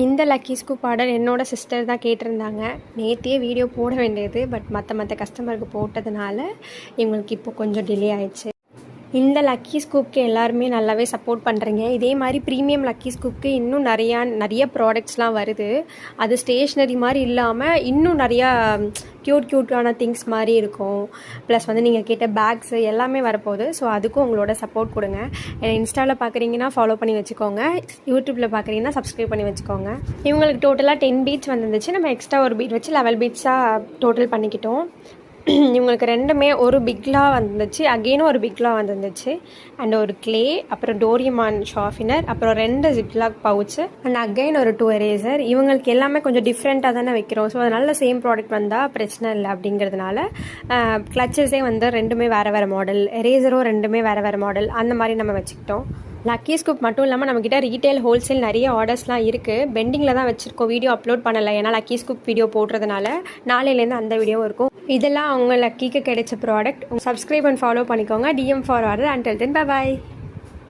இந்த lucky scoop order என்னோடய sister தான் கேட்டிருந்தாங்க. நேத்தியே வீடியோ போட வேண்டியது, பட் மற்ற கஸ்டமருக்கு போட்டதுனால இவங்களுக்கு இப்போ கொஞ்சம் டிலே ஆயிடுச்சு. இந்த லக்கி ஸ்கூப்க்கு எல்லாருமே நல்லாவே சப்போர்ட் பண்ணுறீங்க. இதே மாதிரி ப்ரீமியம் லக்கி ஸ்கூப்க்கு இன்னும் நிறைய ப்ராடக்ட்ஸ்லாம் வருது. அது ஸ்டேஷ்னரி மாதிரி இல்லாமல் இன்னும் நிறையா க்யூட்டான திங்ஸ் மாதிரி இருக்கும். ப்ளஸ் நீங்கள் கேட்ட பேக்ஸு எல்லாமே வரப்போகுது. ஸோ அதுக்கும் உங்களோட சப்போர்ட் கொடுங்க. இன்ஸ்டாவில் பார்க்குறீங்கன்னா ஃபாலோ பண்ணி வச்சுக்கோங்க. யூடியூப்பில் பார்க்குறீங்கன்னா சப்ஸ்கிரைப் பண்ணி வச்சுக்கோங்க. இவங்களுக்கு டோட்டலாக 10 பீட்ஸ் வந்துருந்துச்சு. நம்ம எக்ஸ்ட்ரா ஒரு பீட் வச்சு 11 பீட்ஸாக டோட்டல் பண்ணிக்கிட்டோம். இவங்களுக்கு ரெண்டுமே ஒரு பிக்லா வந்துச்சு, அகெயினும் ஒரு பிக்லா வந்துருந்துச்சு, அண்ட் ஒரு கிளே, அப்புறம் டோரியமான் ஷார்ஃபினர், அப்புறம் 2 ஜிப்லாக் பவுச்சு, அண்ட் அகெயின் ஒரு 2 எரேசர். இவங்களுக்கு எல்லாமே கொஞ்சம் டிஃப்ரெண்ட்டாக தானே வைக்கிறோம். ஸோ அதனால சேம் ப்ராடக்ட் வந்தால் பிரச்சனை இல்லை அப்படிங்கிறதுனால கிளச்சஸே ரெண்டுமே வேறு மாடல், எரேசரும் ரெண்டுமே வேறு மாடல், அந்த மாதிரி நம்ம வச்சுக்கிட்டோம். லக்கி ஸ்கூப் மட்டும் இல்லாமல் நம்மக்கிட்ட ரீட்டைல் ஹோல்சேல் நிறைய ஆர்டர்ஸ்லாம் இருக்குது. பெண்டிங்கில் தான் வச்சுருக்கோம், வீடியோ அப்லோட் பண்ணலை. ஏன்னா லக்கி ஸ்கூப் வீடியோ போடுறதுனால நாளையிலேருந்து அந்த வீடியோவும் இருக்கும். இதெல்லாம் அவங்க லக்கிக்கு கிடைச்ச ப்ராடக்ட். சப்ஸ்கிரைப் அண்ட் ஃபாலோ பண்ணிக்கோங்க. DM for order. Until then bye bye.